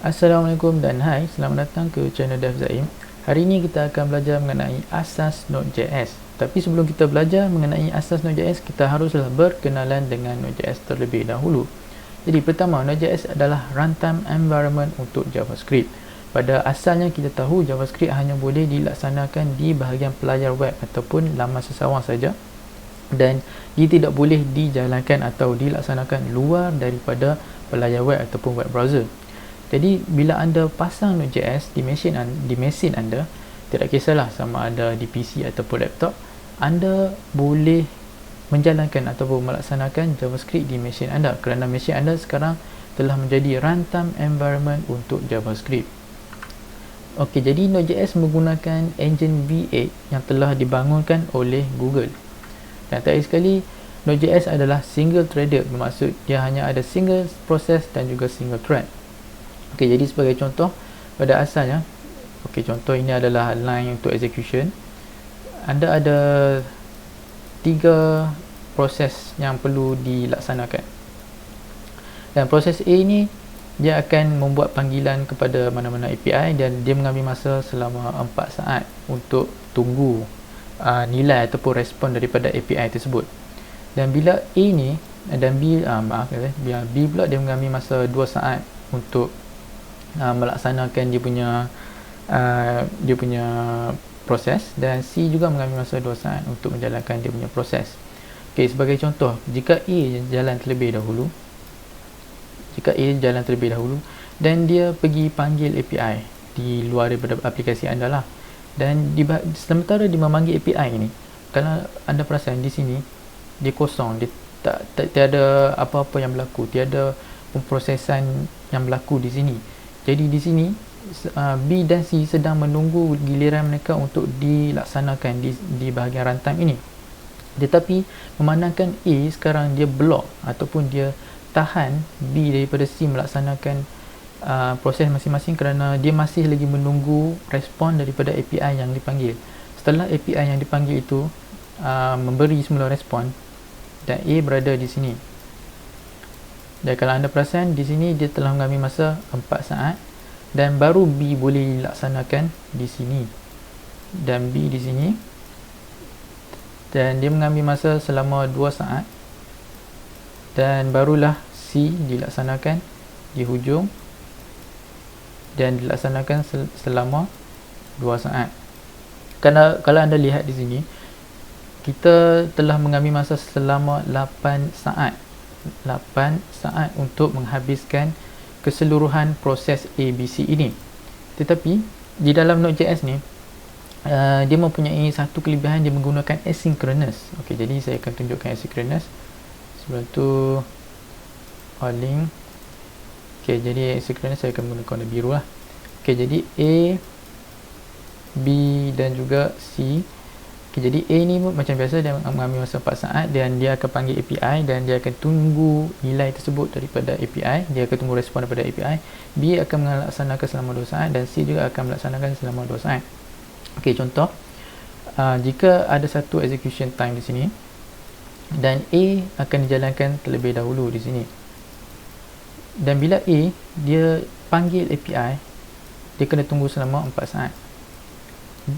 Assalamualaikum dan hai, selamat datang ke channel Dev Zaim. Hari ini kita akan belajar mengenai asas Node.js. Tapi sebelum kita belajar mengenai asas Node.js, kita haruslah berkenalan dengan Node.js terlebih dahulu. Jadi pertama, Node.js adalah runtime environment untuk JavaScript. Pada asalnya kita tahu JavaScript hanya boleh dilaksanakan di bahagian pelayar web ataupun laman sesawang saja, dan dia tidak boleh dijalankan atau dilaksanakan luar daripada pelayar web ataupun web browser. Jadi bila anda pasang Node.js di mesin anda, tidak kisahlah sama ada di PC ataupun laptop, anda boleh menjalankan ataupun melaksanakan JavaScript di mesin anda, kerana mesin anda sekarang telah menjadi runtime environment untuk JavaScript. Okey, jadi Node.js menggunakan engine V8 yang telah dibangunkan oleh Google. Dan terakhir sekali, Node.js adalah single threaded, bermaksud dia hanya ada single proses dan juga single thread. Okey, jadi sebagai contoh, pada asalnya, okey, contoh ini adalah line untuk execution. Anda ada 3 proses yang perlu dilaksanakan. Dan proses A ni, dia akan membuat panggilan kepada mana-mana API dan dia mengambil masa selama 4 saat untuk tunggu nilai ataupun respon daripada API tersebut. Dan bila A ni dan B, bila B pula dia mengambil masa 2 saat untuk melaksanakan dia punya proses, dan C juga mengambil masa 2 saat untuk menjalankan dia punya proses. Okey, sebagai contoh, jika A jalan terlebih dahulu, dan dia pergi panggil API di luar daripada aplikasi anda lah, dan sementara dia memanggil API ini, kalau anda perasan di sini dia kosong, dia tiada apa-apa yang berlaku, tiada pemprosesan yang berlaku di sini. Jadi di sini B dan C sedang menunggu giliran mereka untuk dilaksanakan di bahagian runtime ini. Tetapi memandangkan A sekarang dia block ataupun dia tahan B daripada C melaksanakan proses masing-masing, kerana dia masih lagi menunggu respon daripada API yang dipanggil. Setelah API yang dipanggil itu memberi semula respon, dan A berada di sini. Dan kalau anda perasan, di sini dia telah mengambil masa 4 saat, dan baru B boleh dilaksanakan di sini, dan B di sini, dan dia mengambil masa selama 2 saat, dan barulah C dilaksanakan di hujung dan dilaksanakan selama 2 saat. Kalau anda lihat di sini, kita telah mengambil masa selama 8 saat untuk menghabiskan keseluruhan proses ABC ini. Tetapi di dalam Node.js ni, dia mempunyai satu kelebihan, dia menggunakan asynchronous. Okey, jadi saya akan tunjukkan asynchronous. Sebelum tu calling. Okey, jadi asynchronous saya akan menggunakan warna biru lah. Okey, jadi A, B dan juga C. Okay, jadi A ni macam biasa, dia mengambil masa 4 saat dan dia akan panggil API dan dia akan tunggu nilai tersebut daripada API, dia akan tunggu respon daripada API. B akan melaksanakan selama 2 saat dan C juga akan melaksanakan selama 2 saat. Okey, contoh, jika ada satu execution time di sini dan A akan dijalankan terlebih dahulu di sini, dan bila A dia panggil API, dia kena tunggu selama 4 saat.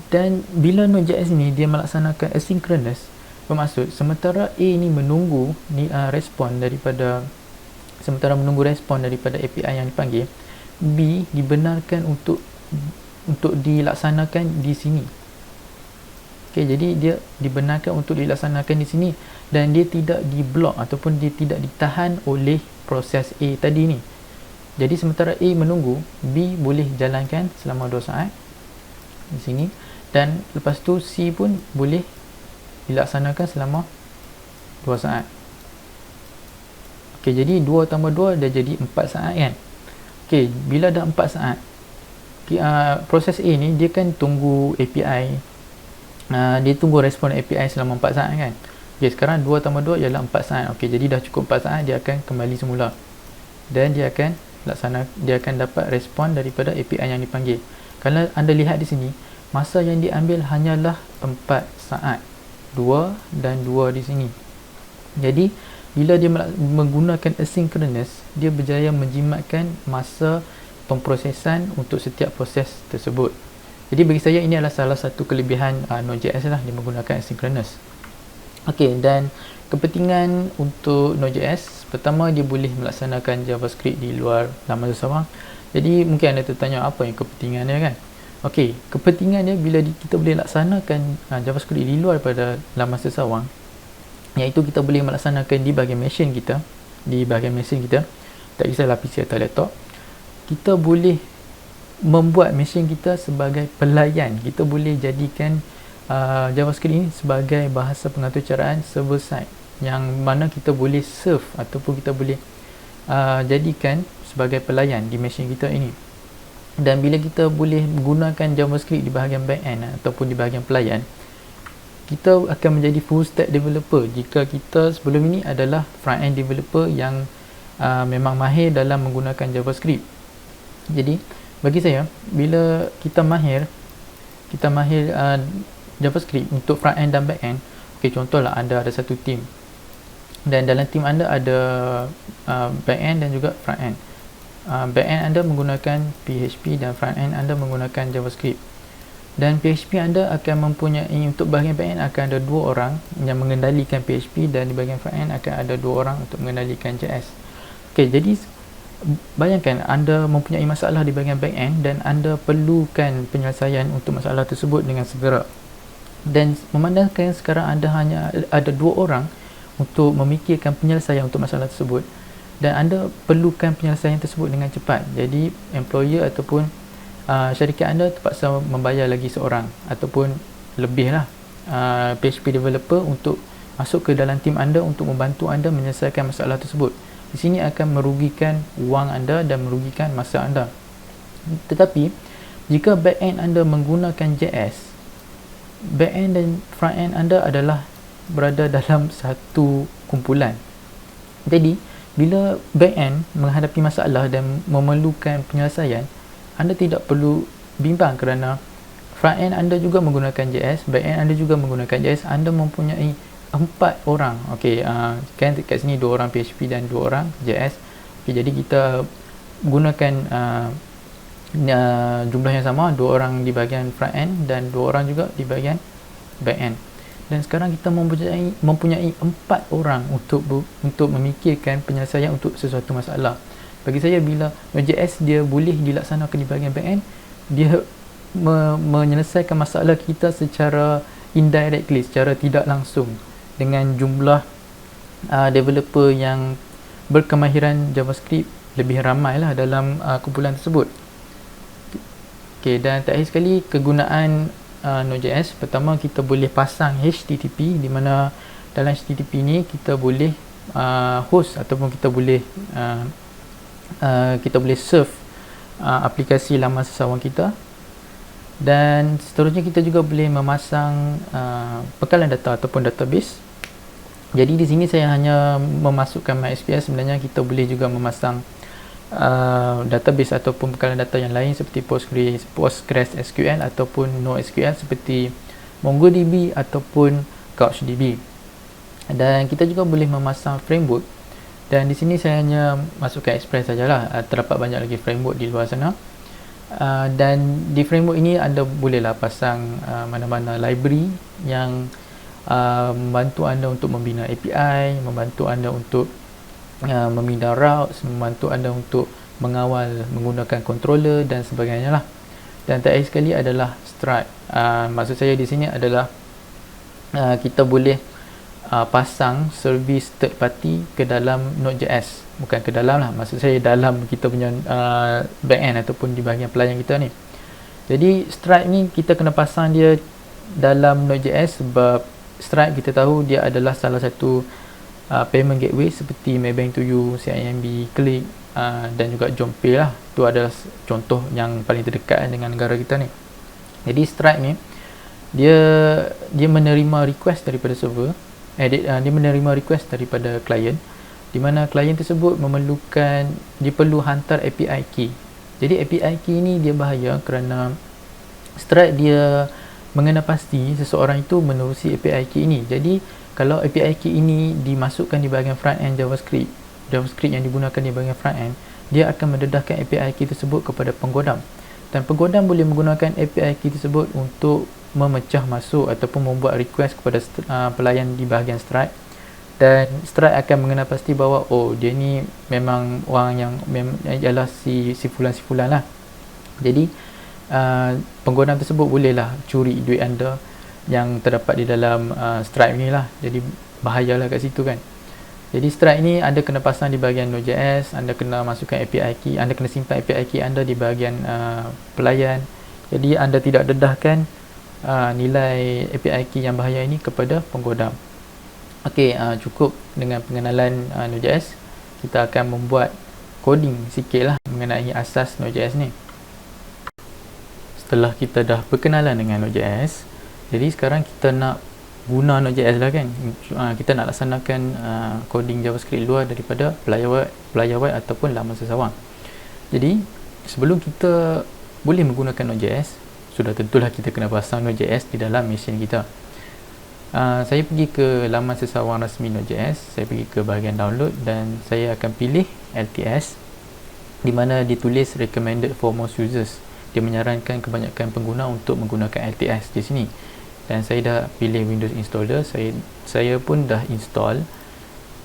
Dan bila Node.js ni dia melaksanakan asynchronous, bermaksud sementara A ni menunggu respon daripada API yang dipanggil, B dibenarkan untuk dilaksanakan di sini. Okey, jadi dia dibenarkan untuk dilaksanakan di sini dan dia tidak diblok ataupun dia tidak ditahan oleh proses A tadi ni. Jadi sementara A menunggu, B boleh jalankan selama 2 saat di sini, dan lepas tu C pun boleh dilaksanakan selama 2 saat. Okey, jadi 2 tambah 2 dah jadi 4 saat kan. Okey, bila dah 4 saat, proses A ni dia kan tunggu API, dia tunggu respon API selama 4 saat kan. Okey, sekarang 2 tambah 2 ialah 4 saat. Okey, jadi dah cukup 4 saat, dia akan kembali semula dan dia akan dapat respon daripada API yang dipanggil. Kalau anda lihat di sini, masa yang diambil hanyalah 4 saat. 2 dan 2 di sini. Jadi bila dia menggunakan asynchronous, dia berjaya menjimatkan masa pemprosesan untuk setiap proses tersebut. Jadi bagi saya ini adalah salah satu kelebihan Node.js lah, dia menggunakan asynchronous. Okey, dan kepentingan untuk Node.js, pertama dia boleh melaksanakan JavaScript di luar laman sesawang. Jadi mungkin anda tertanya apa yang kepentingannya kan. Okey, kepentingannya bila kita boleh laksanakan JavaScript di luar pada laman sesawang, iaitu kita boleh melaksanakan di bahagian mesin kita, tak kisahlah PC atau laptop, kita boleh membuat mesin kita sebagai pelayan. Kita boleh jadikan JavaScript ini sebagai bahasa pengatur caraan server side, yang mana kita boleh serve ataupun kita boleh jadikan sebagai pelayan di mesin kita ini. Dan bila kita boleh menggunakan JavaScript di bahagian backend ataupun di bahagian pelayan, kita akan menjadi full stack developer jika kita sebelum ini adalah front end developer yang memang mahir dalam menggunakan JavaScript. Jadi bagi saya, bila kita mahir JavaScript untuk front end dan back end, okay, contohlah anda ada satu team dan dalam team anda ada back end dan juga front end. Back end anda menggunakan PHP dan front end anda menggunakan JavaScript, dan PHP anda akan mempunyai, untuk bahagian back end akan ada 2 orang yang mengendalikan PHP, dan di bahagian front end akan ada 2 orang untuk mengendalikan JS. Okay, jadi bayangkan anda mempunyai masalah di bahagian back end dan anda perlukan penyelesaian untuk masalah tersebut dengan segera. Dan memandangkan sekarang anda hanya ada 2 orang untuk memikirkan penyelesaian untuk masalah tersebut, dan anda perlukan penyelesaian tersebut dengan cepat. Jadi employer ataupun syarikat anda terpaksa membayar lagi seorang ataupun lebih lah PHP developer untuk masuk ke dalam tim anda untuk membantu anda menyelesaikan masalah tersebut. Di sini akan merugikan wang anda dan merugikan masa anda. Tetapi jika back end anda menggunakan JS, back end dan front end anda adalah berada dalam satu kumpulan. Jadi bila back end menghadapi masalah dan memerlukan penyelesaian, anda tidak perlu bimbang kerana front end anda juga menggunakan JS, back end anda juga menggunakan JS. Anda mempunyai 4 orang. Okey, kan kat sini 2 orang PHP dan 2 orang JS. Okey, jadi kita gunakan jumlah yang sama, 2 orang di bahagian front end dan 2 orang juga di bahagian back end. Dan sekarang kita mempunyai 4 orang untuk memikirkan penyelesaian untuk sesuatu masalah. Bagi saya, bila Node.js dia boleh dilaksanakan di bahagian back end, dia menyelesaikan masalah kita secara indirectly, secara tidak langsung, dengan jumlah developer yang berkemahiran JavaScript lebih ramai lah dalam kumpulan tersebut. Okay, dan terakhir sekali, kegunaan Node.js, pertama kita boleh pasang HTTP, di mana dalam HTTP ni kita boleh host ataupun kita boleh serve aplikasi laman sesawang kita. Dan seterusnya kita juga boleh memasang bekalan data ataupun database. Jadi di sini saya hanya memasukkan MySQL. Sebenarnya kita boleh juga memasang database ataupun bekalan data yang lain seperti PostgreSQL ataupun NoSQL seperti MongoDB ataupun CouchDB. Dan kita juga boleh memasang framework, dan di sini saya hanya masukkan Express sajalah. Terdapat banyak lagi framework di luar sana. Dan di framework ini anda bolehlah pasang mana-mana library yang membantu anda untuk membina API, membantu anda untuk membina routes, membantu anda untuk mengawal menggunakan controller dan sebagainya lah. Dan terakhir sekali adalah Stripe. Maksud saya di sini adalah kita boleh pasang servis third party ke dalam Node.js. Bukan ke dalam lah, maksud saya dalam kita punya backend ataupun di bahagian pelayan kita ni. Jadi Stripe ni kita kena pasang dia dalam Node.js sebab Stripe kita tahu dia adalah salah satu payment gateway seperti Maybank to You, CIMB, Click dan juga JomPay lah. Itu adalah contoh yang paling terdekat dengan negara kita ni. Jadi Stripe ni dia menerima request daripada server, dia menerima request daripada klien, di mana klien tersebut memerlukan, dia perlu hantar API key. Jadi API key ni dia bahaya kerana Stripe dia mengenal pasti seseorang itu menerusi API key ini. Jadi kalau API key ini dimasukkan di bahagian front end JavaScript yang digunakan di bahagian front end, dia akan mendedahkan API key tersebut kepada penggodam, dan penggodam boleh menggunakan API key tersebut untuk memecah masuk ataupun membuat request kepada pelayan di bahagian Stripe, dan Stripe akan mengenal pasti bahawa oh, dia ni memang orang yang ialah si fulan lah. Jadi penggodam tersebut bolehlah curi duit anda yang terdapat di dalam Stripe ni lah. Jadi bahayalah kat situ kan. Jadi Stripe ni anda kena pasang di bahagian Node.js, anda kena masukkan API key, anda kena simpan API key anda di bahagian pelayan. Jadi anda tidak dedahkan nilai API key yang bahaya ini kepada penggodam. Okey, cukup dengan pengenalan Node.js. Kita akan membuat coding sikit lah mengenai asas Node.js ni. Setelah kita dah berkenalan dengan Node.js, jadi sekarang kita nak guna Node.js lah kan. Kita nak laksanakan coding JavaScript luar daripada player web ataupun laman sesawang. Jadi sebelum kita boleh menggunakan Node.js, sudah tentulah kita kena pasang Node.js di dalam mesin kita. Saya pergi ke laman sesawang rasmi Node.js, saya pergi ke bahagian download dan saya akan pilih LTS, di mana ditulis recommended for most users. Dia menyarankan kebanyakan pengguna untuk menggunakan LTS di sini. Dan saya dah pilih Windows installer, saya pun dah install.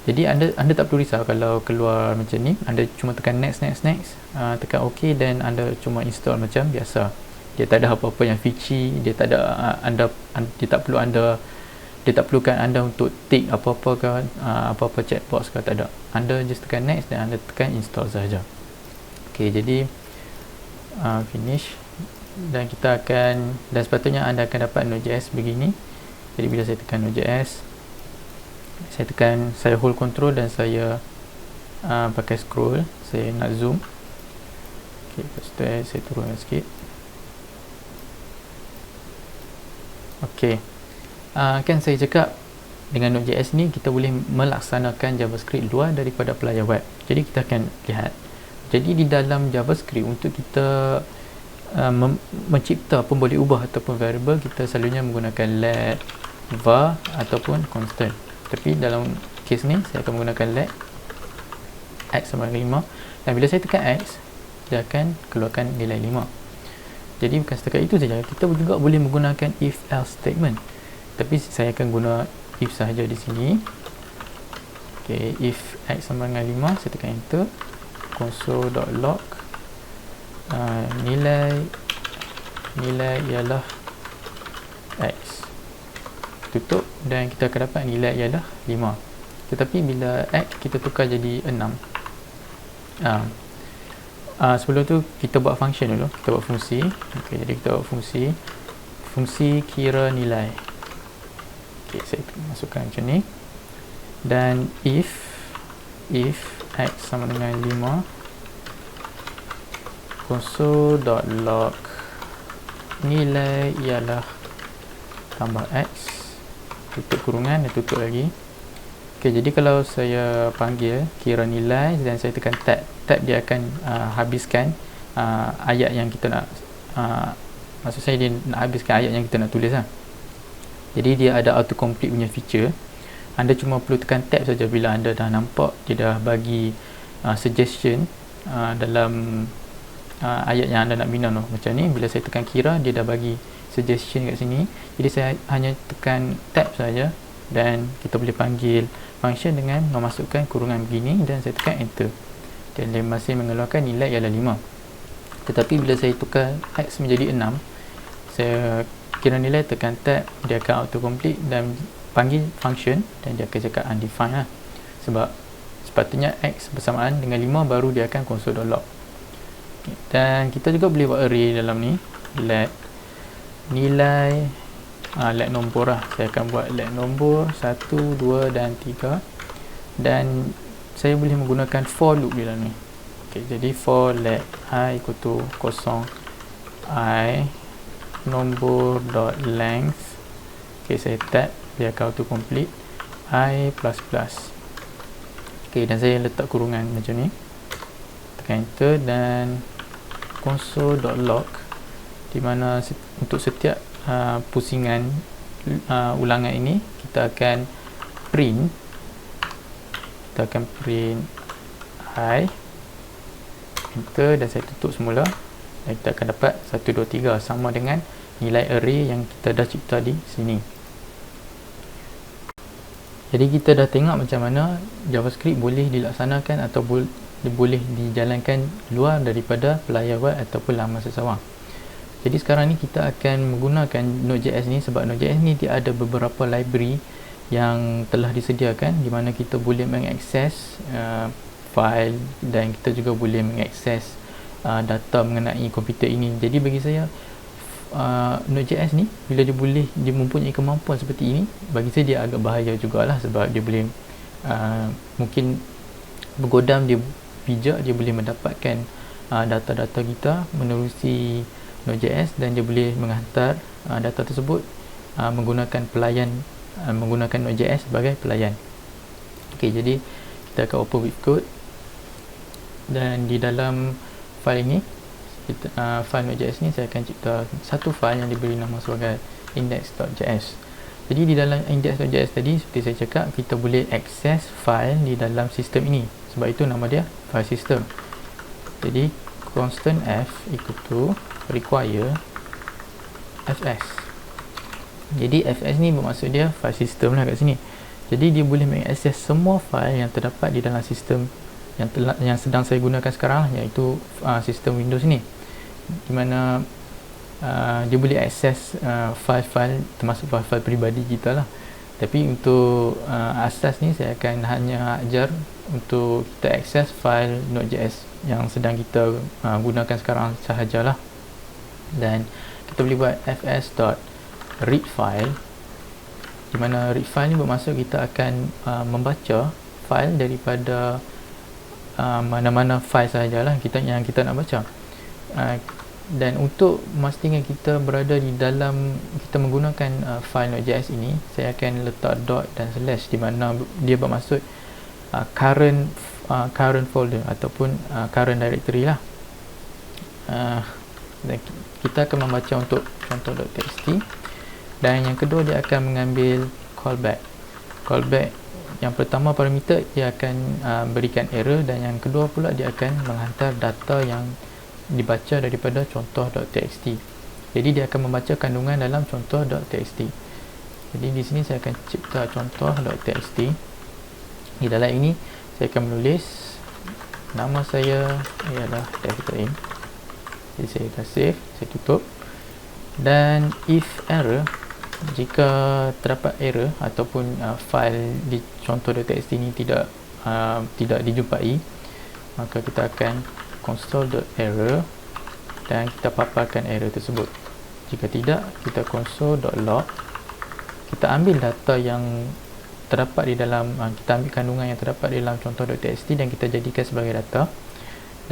Jadi anda tak perlu risau kalau keluar macam ni. Anda cuma tekan next, tekan OK dan anda cuma install macam biasa. Dia tak ada apa-apa yang fetchy, dia tak perlukan anda untuk tick apa-apa ke, apa-apa checkbox ke, tak ada. Anda just tekan next dan anda tekan install saja. Okey, jadi finish, dan kita akan, dan sepatutnya anda akan dapat Node.js begini. Jadi bila saya tekan Node.js, saya hold control dan saya pakai scroll, saya nak zoom. Okey, lepas tu saya turunkan sikit. Okey, kan saya cakap dengan Node.js ni kita boleh melaksanakan JavaScript luar daripada player web. Jadi kita akan lihat, jadi di dalam JavaScript untuk kita mencipta pun boleh ubah ataupun variable, kita selalunya menggunakan let, var ataupun constant. Tapi dalam case ni saya akan menggunakan let x sama dengan 5, dan bila saya tekan x, dia akan keluarkan nilai 5. Jadi bukan setakat itu saja, kita juga boleh menggunakan if else statement, tapi saya akan guna if sahaja di sini. Okay, if x sama dengan 5, saya tekan enter, console.log nilai ialah x, tutup, dan kita akan dapat nilai ialah 5. Tetapi bila x kita tukar jadi 6, sebelum tu kita buat function dulu, kita buat fungsi. Okay, jadi kita buat fungsi kira nilai. Okay, saya masukkan macam ni, dan if x sama dengan 5, console.log nilai ialah tambah x, tutup kurungan dan tutup lagi. Ok, jadi kalau saya panggil kira nilai dan saya tekan tab, dia akan habiskan ayat yang kita nak, maksud saya dia nak habiskan ayat yang kita nak tulis lah. Jadi dia ada autocomplete punya feature. Anda cuma perlu tekan tab saja bila anda dah nampak dia dah bagi suggestion dalam ayat yang anda nak bina tu. Macam ni, bila saya tekan kira, dia dah bagi suggestion kat sini. Jadi saya hanya tekan tab saja dan kita boleh panggil function dengan memasukkan kurungan begini, dan saya tekan enter, dan dia masih mengeluarkan nilai ialah 5. Tetapi bila saya tukar x menjadi 6, saya kira nilai, tekan tab, dia akan autocomplete dan panggil function, dan dia akan cakap undefined lah. Sebab sepatutnya x bersamaan dengan 5 baru dia akan console.log. Dan kita juga boleh buat array dalam ni, let nilai, let nombor lah. Saya akan buat let nombor 1, 2 dan 3, dan saya boleh menggunakan for loop di dalam ni. Okay, jadi for let I equal to 0 I nombor dot length. Okay, saya tab, dia akan auto complete I plus plus. Okay, dan saya letak kurungan macam ni, tekan enter, dan console.log, di mana untuk setiap pusingan ulangan ini kita akan print I enter, dan saya tutup semula, dan kita akan dapat 1, 2, 3 sama dengan nilai array yang kita dah cipta di sini. Jadi kita dah tengok macam mana JavaScript boleh dilaksanakan atau boleh dijalankan luar daripada player web ataupun laman sesawang. Jadi sekarang ni kita akan menggunakan Node.js ni, sebab Node.js ni dia ada beberapa library yang telah disediakan di mana kita boleh mengakses file, dan kita juga boleh mengakses data mengenai komputer ini. Jadi bagi saya Node.js ni bila dia mempunyai kemampuan seperti ini, bagi saya dia agak bahaya jugalah, sebab dia boleh mungkin bergodam, dia bijak, dia boleh mendapatkan data-data kita menerusi Node.js, dan dia boleh menghantar data tersebut menggunakan pelayan, menggunakan Node.js sebagai pelayan. Okey, jadi kita akan open with code, dan di dalam file ini, file Node.js ni saya akan cipta satu file yang diberi nama sebagai index.js. Jadi di dalam index.js tadi, seperti saya cakap, kita boleh akses file di dalam sistem ini, sebab itu nama dia file system. Jadi constant f equal to require fs. Jadi fs ni bermaksud dia file system lah kat sini. Jadi dia boleh mengakses semua file yang terdapat di dalam sistem yang sedang saya gunakan sekarang, iaitu sistem Windows ni, di mana dia boleh akses file-file, termasuk file-file peribadi kita lah. Tapi untuk asas ni saya akan hanya ajar untuk kita akses file Node.js yang sedang kita gunakan sekarang sahajalah. Dan kita boleh buat fs.read file, di mana read file ni bermaksud kita akan membaca file daripada mana-mana file sahajalah yang kita nak baca. Dan untuk memastikan kita berada di dalam, kita menggunakan file Node.js ini, saya akan letak dot dan slash, di mana dia bermaksud current folder ataupun current directory lah. Dan kita akan membaca untuk contoh.txt, dan yang kedua dia akan mengambil callback. Yang pertama parameter dia akan berikan error, dan yang kedua pula dia akan menghantar data yang dibaca daripada contoh.txt. Jadi dia akan membaca kandungan dalam contoh.txt. Jadi di sini saya akan cipta contoh.txt. Di dalam ini saya akan menulis nama saya ialah Dev.im. Jadi saya dah save, saya tutup. Dan if error, jika terdapat error ataupun file di contoh.txt ini tidak dijumpai, maka kita akan console.error dan kita paparkan error tersebut. Jika tidak, kita console.log, kita ambil data yang terdapat di dalam, kita ambil kandungan yang terdapat di dalam contoh.txt dan kita jadikan sebagai data.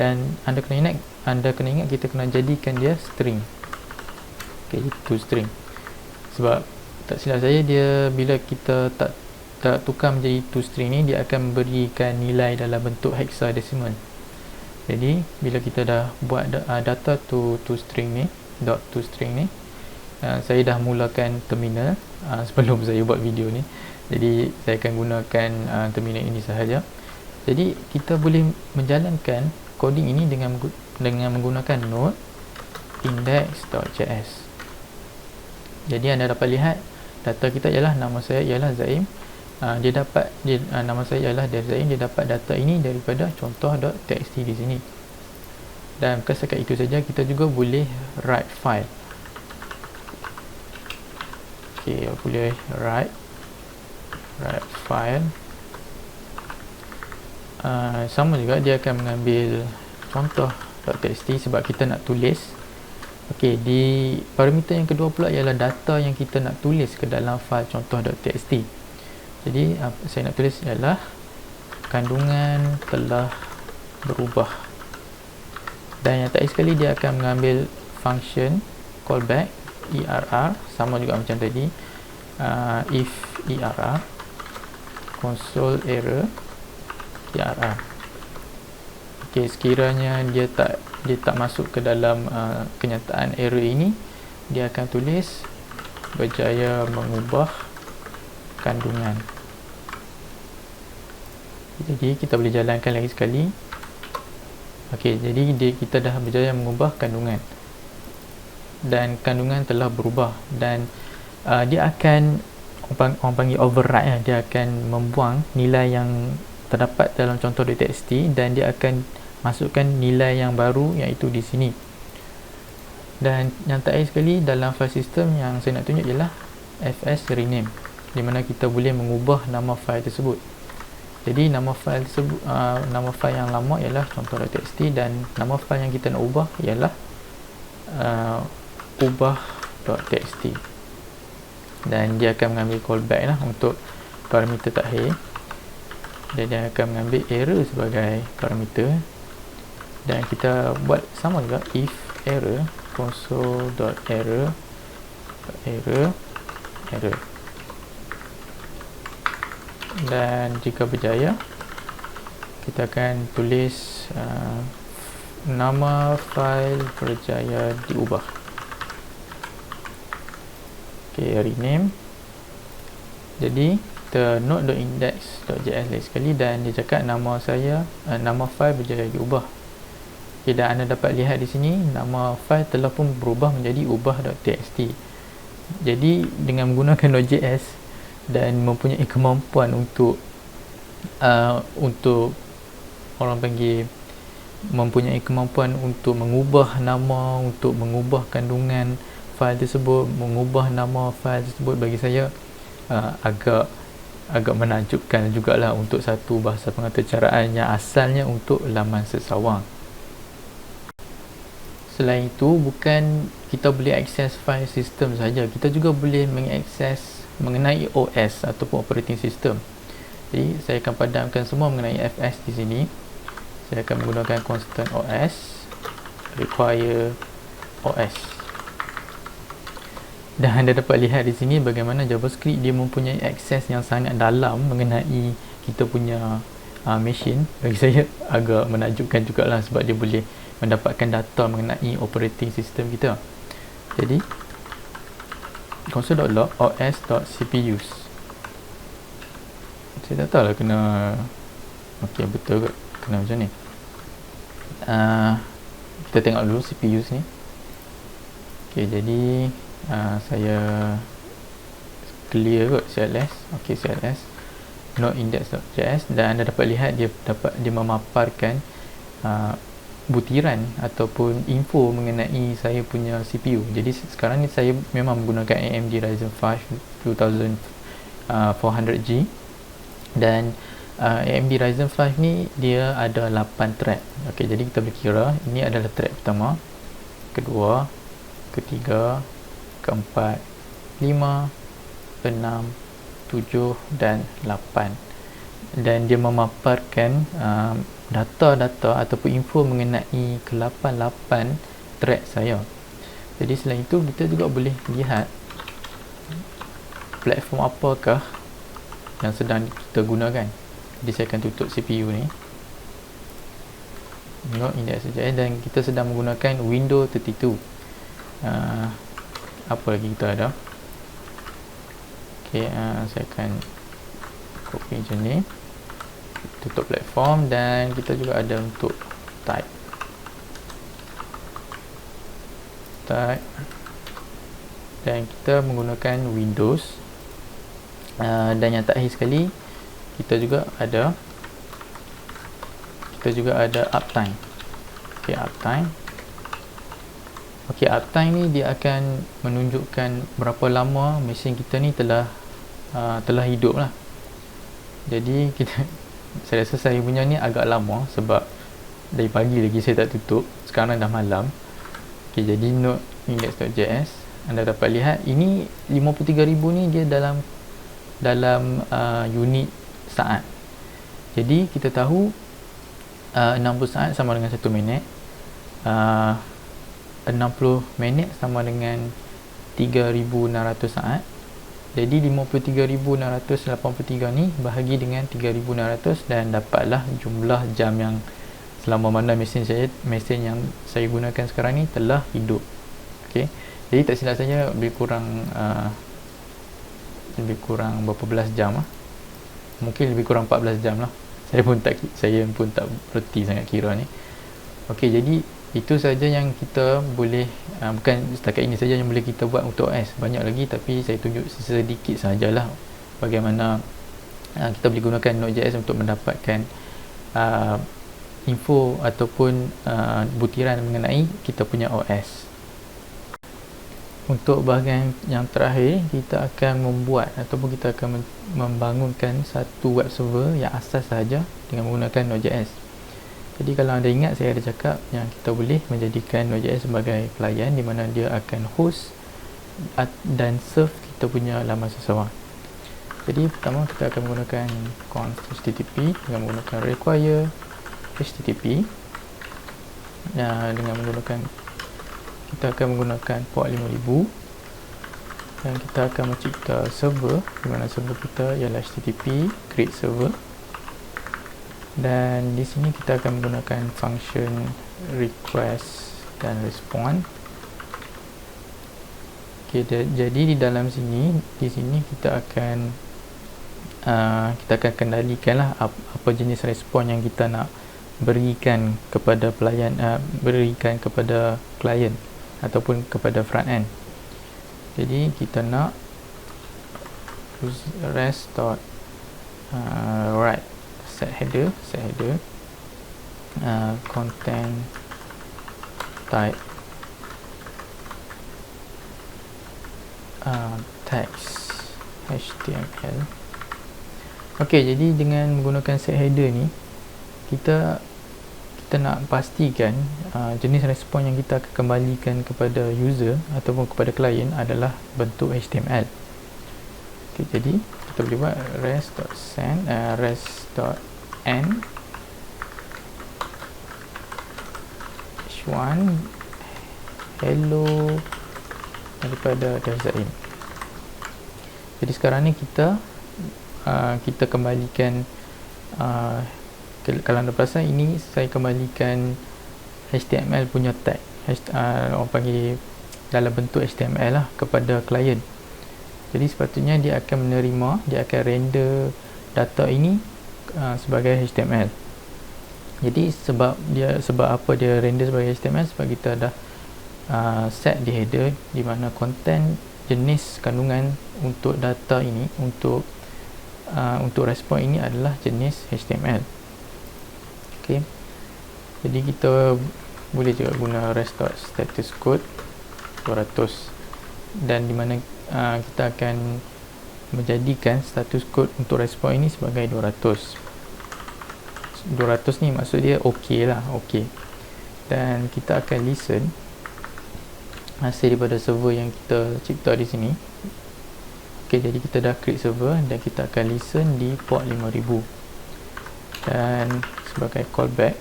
Dan anda kena ingat kita kena jadikan dia string. Okay, itu string. Sebab tak silap saya, dia bila kita tak tukar menjadi toString ni, dia akan memberikan nilai dalam bentuk hexadecimal. Jadi bila kita dah buat data toString ni, .toString ni, saya dah mulakan terminal sebelum saya buat video ni. Jadi saya akan gunakan terminal ini sahaja. Jadi kita boleh menjalankan coding ini dengan menggunakan node index.js. Jadi anda dapat lihat data kita ialah nama saya ialah Zaim. Nama saya ialah Dev Zaim. Dia dapat data ini daripada contoh.txt di sini. Dan bukan setakat itu saja, kita juga boleh write file. Okey, boleh write file. Sama juga, dia akan mengambil contoh.txt sebab kita nak tulis. Okey, di parameter yang kedua pula ialah data yang kita nak tulis ke dalam file contoh.txt. Jadi saya nak tulis ialah kandungan telah berubah. Dan yang terakhir sekali, dia akan mengambil function callback err, sama juga macam tadi, if err console error err. Okey, sekiranya dia tak masuk ke dalam kenyataan error ini, dia akan tulis berjaya mengubah kandungan. Jadi kita boleh jalankan lagi sekali. Okey, jadi kita dah berjaya mengubah kandungan, dan kandungan telah berubah, dan dia akan, orang panggil override, dia akan membuang nilai yang terdapat dalam contoh .txt dan dia akan masukkan nilai yang baru, iaitu di sini. Dan yang terakhir sekali dalam file system yang saya nak tunjuk ialah fs rename, di mana kita boleh mengubah nama file tersebut. Jadi nama file tersebut, nama file yang lama ialah contoh.txt dan nama file yang kita nak ubah ialah ubah.txt, dan dia akan mengambil callback lah untuk parameter terakhir, dan dia akan mengambil error sebagai parameter, dan kita buat sama juga if error console.error error, dan jika berjaya kita akan tulis nama file berjaya diubah. Okay, rename. Jadi kita node.index.js lagi sekali, dan dia cakap nama saya, nama file berjaya diubah. Okay, dan anda dapat lihat di sini nama file telah pun berubah menjadi ubah.txt. Jadi dengan menggunakan Node.js dan mempunyai kemampuan untuk orang panggil mempunyai kemampuan untuk mengubah nama, untuk mengubah kandungan file tersebut, mengubah nama file tersebut, bagi saya agak menakjubkan jugalah untuk satu bahasa pengaturcaraan yang asalnya untuk laman sesawang. Selain itu, bukan kita boleh akses file system saja, kita juga boleh mengakses mengenai OS ataupun operating system. Jadi saya akan padamkan semua mengenai fs di sini. Saya akan menggunakan constant OS require OS, dan anda dapat lihat di sini bagaimana JavaScript dia mempunyai akses yang sangat dalam mengenai kita punya machine. Bagi saya agak menakjubkan jugalah, sebab dia boleh mendapatkan data mengenai operating system kita. Jadi console.log os.cpus. Saya tak tahu lah kena okey betul ke kena macam ni. Kita tengok dulu cpus ni. Okey, jadi saya clear kot cls. Okey, cls node.index.js, dan anda dapat lihat dia memaparkan butiran ataupun info mengenai saya punya CPU. Jadi sekarang ni saya memang menggunakan AMD Ryzen 5 2400G, dan AMD Ryzen 5 ni dia ada 8 thread. Okey, jadi kita berkira ini adalah thread pertama, kedua, ketiga, keempat, 5, 6, 7 dan 8, dan dia memaparkan data-data ataupun info mengenai ke-8 thread saya. Jadi selain itu kita juga boleh lihat platform apakah yang sedang kita gunakan. Jadi saya akan tutup CPU ni, tengok index.js, dan kita sedang menggunakan Windows 32. Apa lagi kita ada? Okay, saya akan copy macam ni, tutup platform, dan kita juga ada untuk type, dan kita menggunakan Windows. Dan yang terakhir sekali kita juga ada uptime. Okay, uptime ni dia akan menunjukkan berapa lama mesin kita ni telah hidup lah. Jadi saya rasa saya punya ni agak lama, sebab dari pagi lagi saya tak tutup, sekarang dah malam. Okay, jadi node index.js anda dapat lihat ini 53,000 ni dia dalam unit saat. Jadi kita tahu 60 saat sama dengan 1 minit, 60 minit sama dengan 3,600 saat. Jadi 53,683 ni bahagi dengan 3,600 dan dapatlah jumlah jam yang selama mana mesin yang saya gunakan sekarang ni telah hidup. Okey. Jadi tak silap saya lebih kurang berapa belas jam lah. Mungkin lebih kurang 14 jam lah. Saya pun tak berhenti sangat kira ni. Okey, jadi itu saja yang kita boleh, bukan setakat ini saja yang boleh kita buat untuk OS. Banyak lagi, tapi saya tunjuk sedikit sajalah bagaimana kita boleh gunakan Node.js untuk mendapatkan info ataupun butiran mengenai kita punya OS. Untuk bahagian yang terakhir, kita akan membuat ataupun kita akan membangunkan satu web server yang asas sahaja dengan menggunakan Node.js. Jadi kalau anda ingat, saya ada cakap yang kita boleh menjadikan Node.js sebagai client di mana dia akan host dan serve kita punya laman seseorang. Jadi pertama kita akan menggunakan const http dengan menggunakan require http dengan menggunakan, kita akan menggunakan port 5000 dan kita akan mencipta server di mana server kita ialah http create server, dan di sini kita akan menggunakan function request dan respond. Okey, jadi di dalam sini, di sini kita akan kendalikanlah apa jenis respon yang kita nak berikan kepada pelayan, berikan kepada klien ataupun kepada front end. Jadi kita nak rest.write set header content type text HTML. Okey, jadi dengan menggunakan set header ni, kita nak pastikan jenis respon yang kita akan kembalikan kepada user ataupun kepada klien adalah bentuk HTML. Okay, jadi kita boleh buat rest.send rest.end h1 hello daripada DevZaim. Jadi sekarang ni kita kembalikan, kalau anda perasan, ini saya kembalikan HTML punya tag, orang panggil dalam bentuk HTML lah, kepada klien. Jadi sepatutnya dia akan menerima, dia akan render data ini sebagai HTML. Jadi sebab apa dia render sebagai HTML? Sebab kita dah set di header di mana konten jenis kandungan untuk data ini, untuk respon ini adalah jenis HTML. Okay. Jadi kita boleh juga guna rest.statuscode 200, dan di mana kita akan menjadikan status code untuk respon ini sebagai 200 ni maksud dia ok lah, ok. Dan kita akan listen hasil daripada server yang kita cipta di sini. Ok, jadi kita dah create server dan kita akan listen di port 5000, dan sebagai callback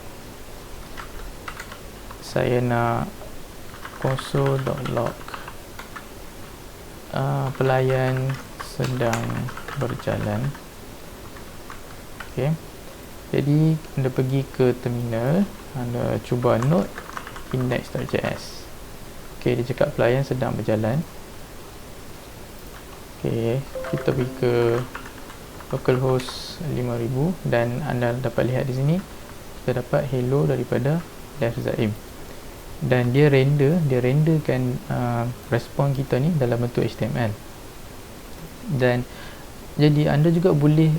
saya nak console.log pelayan sedang berjalan. Ok, jadi anda pergi ke terminal, anda cuba node index.js. ok, dia cakap pelayan sedang berjalan. ok, kita pergi ke localhost 5000 dan anda dapat lihat di sini kita dapat hello daripada DevZaim, dan dia renderkan respon kita ni dalam bentuk HTML. Dan jadi anda juga boleh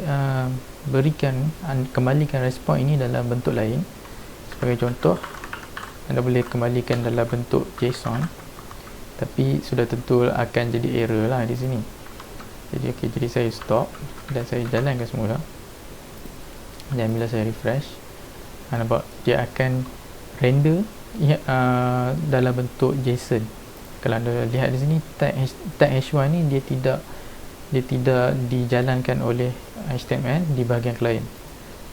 kembalikan respon ini dalam bentuk lain. Sebagai contoh, anda boleh kembalikan dalam bentuk JSON, tapi sudah tentu akan jadi error lah di sini. Jadi ok, jadi saya stop dan saya jalankan semula, dan bila saya refresh, nampak dia akan render dalam bentuk JSON. Kalau anda lihat di sini, tag h1 ni dia tidak dijalankan oleh HTML di bahagian klien.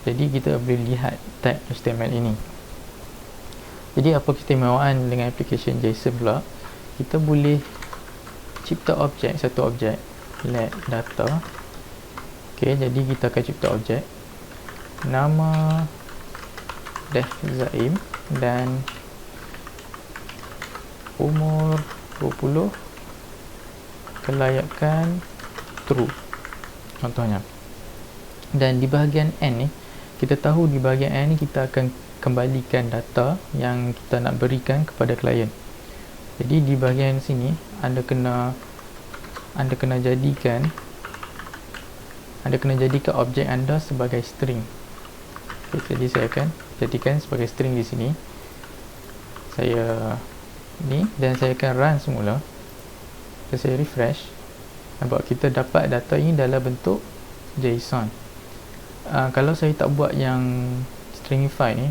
Jadi kita boleh lihat tag HTML ini. Jadi apa keistimewaan dengan application JSON pula? Kita boleh cipta satu objek let data. ok, jadi kita akan cipta objek nama DevZaim dan umur 20, kelayakan true contohnya. Dan di bahagian end ni, kita tahu di bahagian end ni kita akan kembalikan data yang kita nak berikan kepada klien. Jadi di bahagian sini anda kena jadikan objek anda sebagai string. Okay, jadi saya akan jadikan sebagai string di sini. Dan saya akan run semula. Saya refresh. Nampak kita dapat data ini dalam bentuk JSON. Kalau saya tak buat yang stringify ni,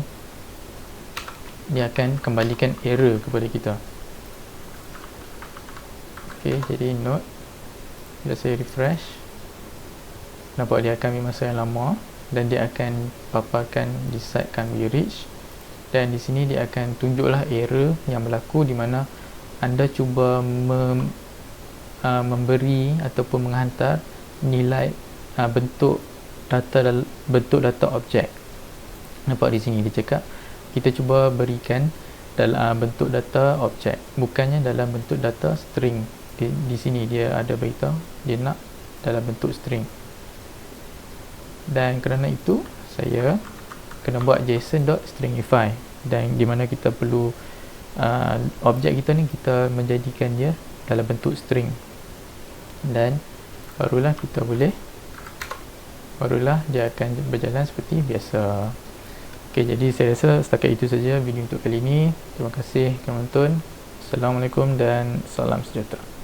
dia akan kembalikan error kepada kita. Okay, jadi note bila saya refresh, nampak dia akan ambil masa yang lama dan dia akan paparkan di site can be reached, dan di sini dia akan tunjuklah error yang berlaku di mana anda cuba memberi ataupun menghantar nilai bentuk data objek. Nampak di sini dia cakap kita cuba berikan dalam bentuk data objek, bukannya dalam bentuk data string. Di sini dia ada beritahu dia nak dalam bentuk string, dan kerana itu saya kena buat json.stringify, dan di mana kita perlu objek kita ni kita menjadikan dia dalam bentuk string, dan barulah dia akan berjalan seperti biasa. Ok, jadi saya rasa setakat itu saja video untuk kali ini. Terima kasih kerana menonton. Assalamualaikum dan salam sejahtera.